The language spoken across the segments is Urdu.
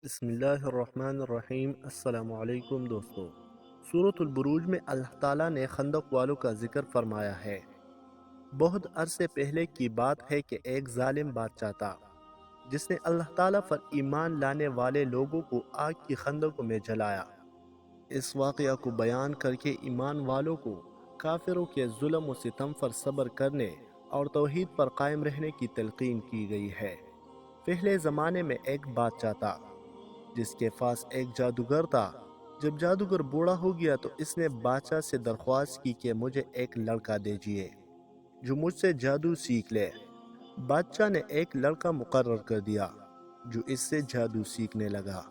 بسم اللہ الرحمن الرحیم۔ السلام علیکم دوستو۔ سورۃ البروج میں اللہ تعالیٰ نے خندق والوں کا ذکر فرمایا ہے۔ بہت عرصے پہلے کی بات ہے کہ ایک ظالم بادشاہ تھا جس نے اللہ تعالیٰ پر ایمان لانے والے لوگوں کو آگ کی خندقوں میں جلایا۔ اس واقعہ کو بیان کر کے ایمان والوں کو کافروں کے ظلم و ستم پر صبر کرنے اور توحید پر قائم رہنے کی تلقین کی گئی ہے۔ پہلے زمانے میں ایک بادشاہ تھا جس کے پاس ایک جادوگر تھا۔ جب جادوگر بوڑھا ہو گیا تو اس نے بادشاہ سے درخواست کی کہ مجھے ایک لڑکا دیجیے جو مجھ سے جادو سیکھ لے۔ بادشاہ نے ایک لڑکا مقرر کر دیا جو اس سے جادو سیکھنے لگا۔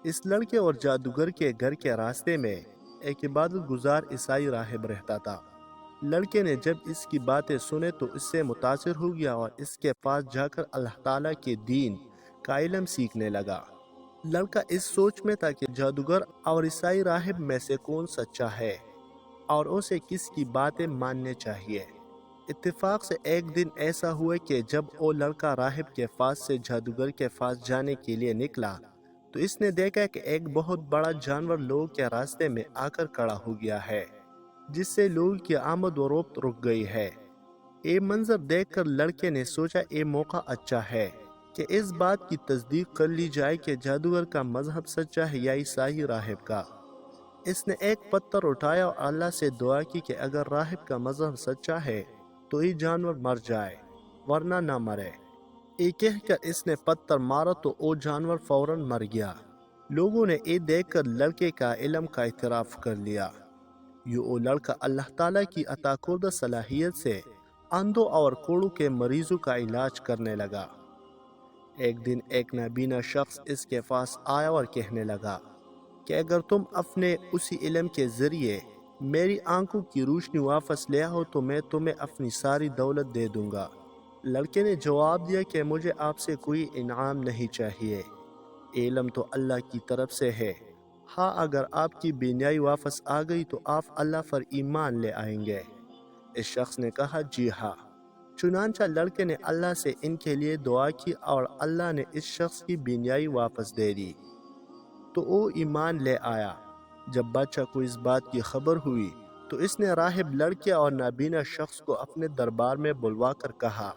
اس لڑکے اور جادوگر کے گھر کے راستے میں ایک عبادت گزار عیسائی راہب رہتا تھا۔ لڑکے نے جب اس کی باتیں سنے تو اس سے متاثر ہو گیا اور اس کے پاس جا کر اللہ تعالیٰ کے دین کا علم سیکھنے لگا۔ لڑکا اس سوچ میں تھا کہ جادوگر اور عیسائی راہب میں سے کون سچا ہے اور اسے کس کی باتیں ماننے چاہیے۔ اتفاق سے ایک دن ایسا ہوا کہ جب وہ لڑکا راہب کے پاس سے جادوگر کے پاس جانے کے لیے نکلا تو اس نے دیکھا کہ ایک بہت بڑا جانور لوگوں کے راستے میں آ کر کھڑا ہو گیا ہے جس سے لوگوں کی آمد و رفت رک گئی ہے۔ یہ منظر دیکھ کر لڑکے نے سوچا یہ موقع اچھا ہے کہ اس بات کی تصدیق کر لی جائے کہ جادوگر کا مذہب سچا ہے یا عیسائی راہب کا۔ اس نے ایک پتھر اٹھایا اور اللہ سے دعا کی کہ اگر راہب کا مذہب سچا ہے تو یہ جانور مر جائے ورنہ نہ مرے۔ یہ کہہ کر اس نے پتھر مارا تو وہ جانور فوراً مر گیا۔ لوگوں نے یہ دیکھ کر لڑکے کا علم کا اعتراف کر لیا۔ وہ لڑکا اللہ تعالیٰ کی عطا کردہ صلاحیت سے اندھوں اور کوڑوں کے مریضوں کا علاج کرنے لگا۔ ایک دن ایک نابینا شخص اس کے پاس آیا اور کہنے لگا کہ اگر تم اپنے اسی علم کے ذریعے میری آنکھوں کی روشنی واپس لے آؤ تو میں تمہیں اپنی ساری دولت دے دوں گا۔ لڑکے نے جواب دیا کہ مجھے آپ سے کوئی انعام نہیں چاہیے، علم تو اللہ کی طرف سے ہے۔ ہاں، اگر آپ کی بینائی واپس آ گئی تو آپ اللہ پر ایمان لے آئیں گے۔ اس شخص نے کہا جی ہاں۔ چنانچہ لڑکے نے اللہ سے ان کے لیے دعا کی اور اللہ نے اس شخص کی بینائی واپس دے دی تو وہ ایمان لے آیا۔ جب بادشاہ کو اس بات کی خبر ہوئی تو اس نے راہب لڑکے اور نابینا شخص کو اپنے دربار میں بلوا کر کہا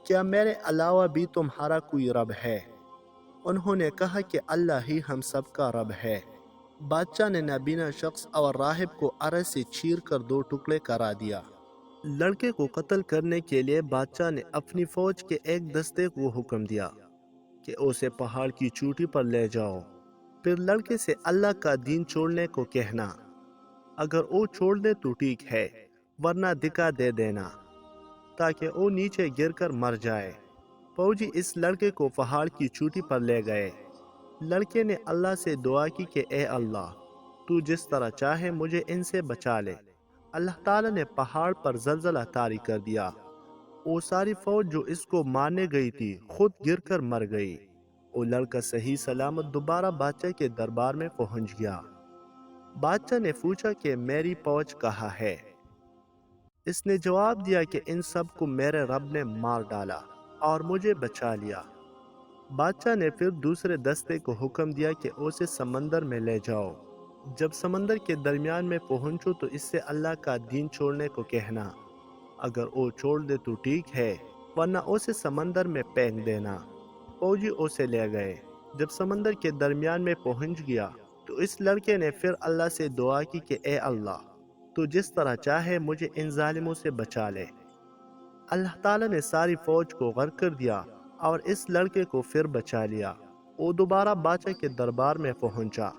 کیا میرے علاوہ بھی تمہارا کوئی رب ہے؟ انہوں نے کہا کہ اللہ ہی ہم سب کا رب ہے۔ بادشاہ نے نابینا شخص اور راہب کو ارے سے چیر کر دو ٹکڑے کرا دیا۔ لڑکے کو قتل کرنے کے لیے بادشاہ نے اپنی فوج کے ایک دستے کو حکم دیا کہ اسے پہاڑ کی چوٹی پر لے جاؤ، پھر لڑکے سے اللہ کا دین چھوڑنے کو کہنا۔ اگر وہ چھوڑ دے تو ٹھیک ہے ورنہ دکا دے دینا تاکہ وہ نیچے گر کر مر جائے۔ فوجی اس لڑکے کو پہاڑ کی چوٹی پر لے گئے۔ لڑکے نے اللہ سے دعا کی کہ اے اللہ، تو جس طرح چاہے مجھے ان سے بچا لے۔ اللہ تعالیٰ نے پہاڑ پر زلزلہ طاری کر دیا۔ وہ ساری فوج جو اس کو مارنے گئی تھی خود گر کر مر گئی۔ وہ لڑکا صحیح سلامت دوبارہ بادشاہ کے دربار میں پہنچ گیا۔ بادشاہ نے پوچھا کہ میری فوج کہاں ہے؟ اس نے جواب دیا کہ ان سب کو میرے رب نے مار ڈالا اور مجھے بچا لیا۔ بادشاہ نے پھر دوسرے دستے کو حکم دیا کہ اسے سمندر میں لے جاؤ۔ جب سمندر کے درمیان میں پہنچو تو اس سے اللہ کا دین چھوڑنے کو کہنا۔ اگر وہ چھوڑ دے تو ٹھیک ہے ورنہ اسے سمندر میں پھینک دینا۔ فوجی اسے لے گئے۔ جب سمندر کے درمیان میں پہنچ گیا تو اس لڑکے نے پھر اللہ سے دعا کی کہ اے اللہ، تو جس طرح چاہے مجھے ان ظالموں سے بچا لے۔ اللہ تعالیٰ نے ساری فوج کو غرق کر دیا اور اس لڑکے کو پھر بچا لیا۔ وہ دوبارہ بادشاہ کے دربار میں پہنچا۔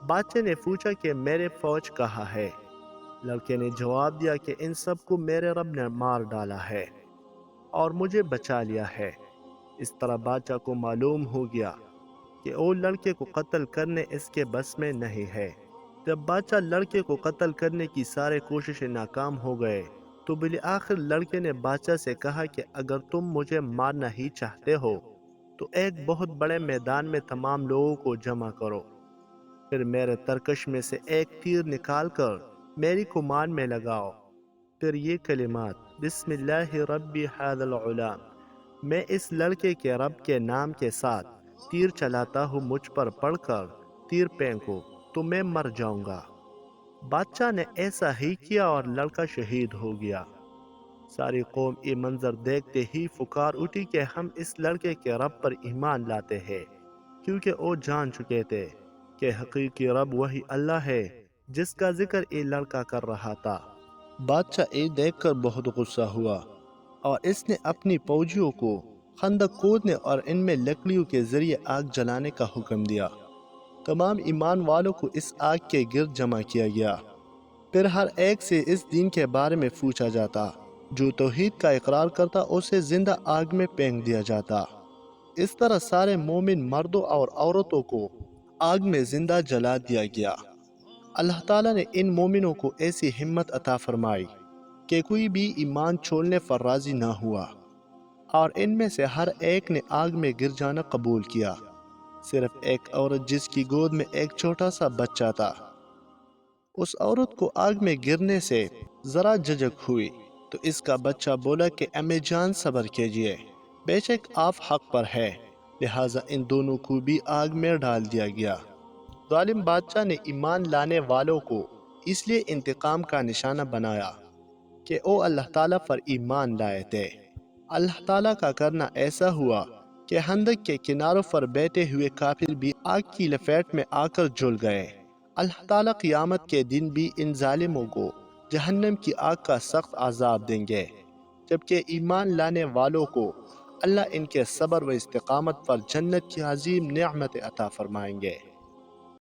بادشاہ نے پوچھا کہ میرے فوج کہاں ہے؟ لڑکے نے جواب دیا کہ ان سب کو میرے رب نے مار ڈالا ہے اور مجھے بچا لیا ہے۔ اس طرح بادشاہ کو معلوم ہو گیا کہ وہ لڑکے کو قتل کرنے اس کے بس میں نہیں ہے۔ جب بادشاہ لڑکے کو قتل کرنے کی سارے کوششیں ناکام ہو گئے تو بالآخر لڑکے نے بادشاہ سے کہا کہ اگر تم مجھے مارنا ہی چاہتے ہو تو ایک بہت بڑے میدان میں تمام لوگوں کو جمع کرو، پھر میرے ترکش میں سے ایک تیر نکال کر میری کمان میں لگاؤ، پھر یہ کلمات بسم اللہ ربی ھذا الغلام، میں اس لڑکے کے رب کے نام کے ساتھ تیر چلاتا ہوں مجھ پر پڑھ کر تیر پھینکو تو میں مر جاؤں گا۔ بادشاہ نے ایسا ہی کیا اور لڑکا شہید ہو گیا۔ ساری قوم یہ منظر دیکھتے ہی پکار اٹھی کہ ہم اس لڑکے کے رب پر ایمان لاتے ہیں، کیونکہ وہ جان چکے تھے کہ حقیقی رب وہی اللہ ہے جس کا ذکر یہ لڑکا کر رہا تھا۔ بادشاہ یہ دیکھ کر بہت غصہ ہوا اور اس نے اپنی فوجیوں کو خندق کودنے اور ان میں لکڑیوں کے ذریعے آگ جلانے کا حکم دیا۔ تمام ایمان والوں کو اس آگ کے گرد جمع کیا گیا، پھر ہر ایک سے اس دین کے بارے میں پوچھا جاتا۔ جو توحید کا اقرار کرتا اسے زندہ آگ میں پھینک دیا جاتا۔ اس طرح سارے مومن مردوں اور عورتوں کو آگ میں زندہ جلا دیا گیا۔ اللہ تعالیٰ نے ان مومنوں کو ایسی ہمت عطا فرمائی کہ کوئی بھی ایمان چھوڑنے پر راضی نہ ہوا، اور ان میں سے ہر ایک نے آگ میں گر جانا قبول کیا، صرف ایک عورت جس کی گود میں ایک چھوٹا سا بچہ تھا۔ اس عورت کو آگ میں گرنے سے ذرا جھجک ہوئی تو اس کا بچہ بولا کہ امی جان صبر کیجئے، بے شک آپ حق پر ہے، لہٰذا ان دونوں کو بھی آگ میں ڈال دیا گیا۔ ظالم بادشاہ نے ایمان لانے والوں کو اس لیے انتقام کا نشانہ بنایا کہ وہ اللہ تعالیٰ پر ایمان لائے تھے۔ اللہ تعالیٰ کا کرنا ایسا ہوا کہ خندق کے کناروں پر بیٹھے ہوئے کافر بھی آگ کی لپیٹ میں آ کر جل گئے۔ اللہ تعالیٰ قیامت کے دن بھی ان ظالموں کو جہنم کی آگ کا سخت عذاب دیں گے، جبکہ ایمان لانے والوں کو اللہ ان کے صبر و استقامت پر جنت کی عظیم نعمت عطا فرمائیں گے۔